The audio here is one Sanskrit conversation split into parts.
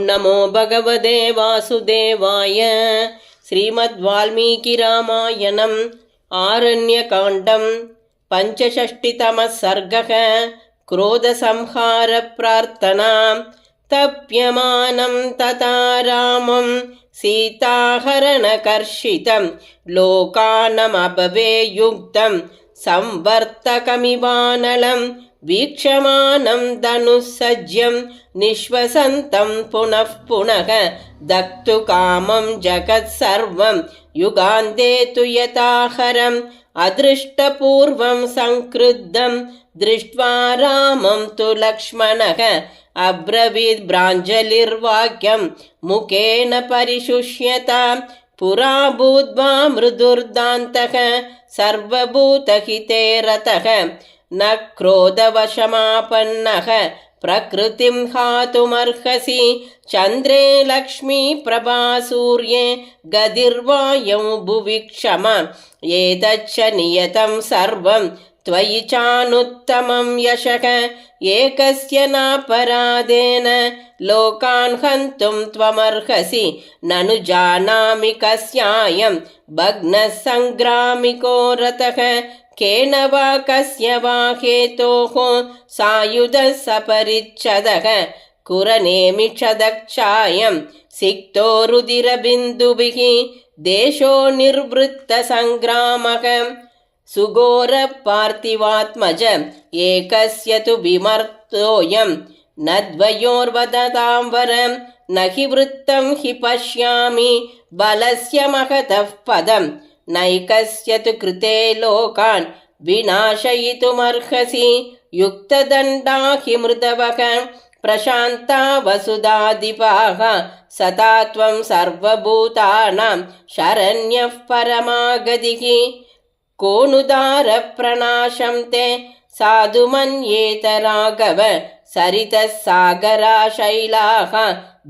नमो भगवते वासुदेवाय। श्रीमद्वाल्मीकिरामायणम् आरण्यकाण्डम् पञ्चषष्टितमः सर्गः। क्रोधसंहारप्रार्थना। तप्यमानं तथा रामं सीताहरणकर्षितं लोकानमभवेयुक्तं संवर्तकमिवानलं वीक्षमानं धनुस्सज्यं निश्वसन्तं पुनः पुनः दक्तुकामं जगत्सर्वं युगान्ते तु यथाहरम् अदृष्टपूर्वं संक्रुद्धं दृष्ट्वा रामं तु लक्ष्मणः अब्रवीद् प्राञ्जलिर्वाक्यं मुखेन परिशुष्यता पुरा भूत्वा मृदुर्दान्तः सर्वभूतहिते रतः न क्रोधवशमापन्नः प्रकृतिं हातुमर्हसि चन्द्रे लक्ष्मी प्रभा सूर्ये गतिर्वायौ भुवि क्षम एतच्च नियतं सर्वं त्वयि चानुत्तमं यशः एकस्य नापराधेन लोकान् हन्तुं त्वमर्हसि ननु जानामि कस्यायं भग्नः सङ्ग्रामिको रथः केन वा कस्य वा हेतोः सायुधः सपरिच्छदः कुरनेमिषदक्षायं सिक्तो रुधिरबिन्दुभिः देशो निर्वृत्तसङ्ग्रामः सुघोरपार्थिवात्मज एकस्य तु विमर्तोऽयं न द्वयोर्वदतां वरं न हि वृत्तं हि पश्यामि बलस्य महतः पदं नैकस्य तु कृते लोकान् विनाशयितुमर्हसि युक्तदण्डा हि मृतवः प्रशान्ता वसुधाधिपाः सदा त्वं सर्वभूतानां शरण्यः परमागतिः कोनुदारप्रणाशं ते साधु मन्येत राघव सरितः सागरा शैलाः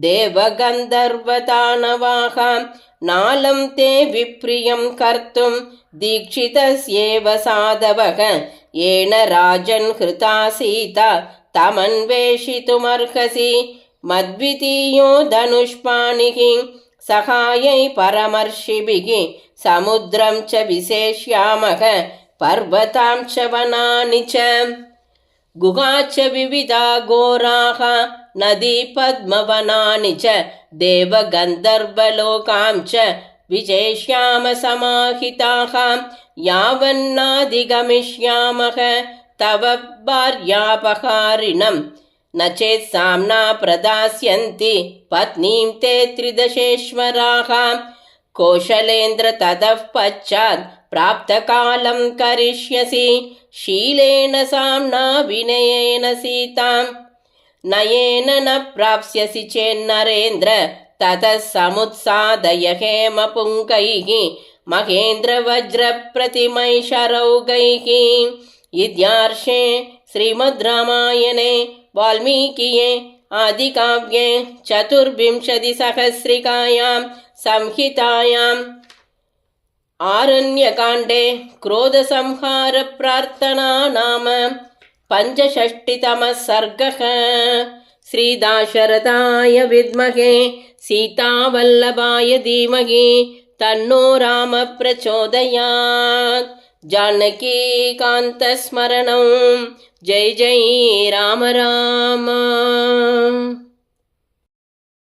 देवगन्धर्वदानवाः नालं ते विप्रियं कर्तुं दीक्षितस्येव साधवः येन राजन् हृता सीता तमन्वेषितुमर्हसि मद्वितीयो धनुष्पाणिः सहायै परमर्षिभिः समुद्रं च विशेष्यामः पर्वतां च वनानि च गुहा च विविधा घोराः नदी पद्मवनानि च देवगन्धर्वलोकां च विशेष्याम समाहिताः यावन्नाधिगमिष्यामः तव भार्यापहारिणं न चेत् साम्ना प्रदास्यन्ति पत्नीं ते त्रिदशेश्वराः कौशलेन्द्र ततः पश्चात् प्राप्तकालं करिष्यसि शीलेन साम्ना विनयेन सीतां नयेन न प्राप्स्यसि चेन्नरेन्द्र ततः समुत्सादय हेमपुङ्गैः महेन्द्रवज्रप्रतिमैशरौगैः। इत्यार्षे श्रीमद् रामायणे वाल्मीकिये आदिकाव्ये चतुर्विंशतिसहस्रिकायां संहितायाम् आरण्यकाण्डे क्रोधसंहारप्रार्थना नाम पञ्चषष्टितमः सर्गः। श्रीदाशरथाय विद्महे सीतावल्लभाय धीमहि तन्नो राम प्रचोदयात्। जानकीकान्तस्मरणं जय जय राम राम।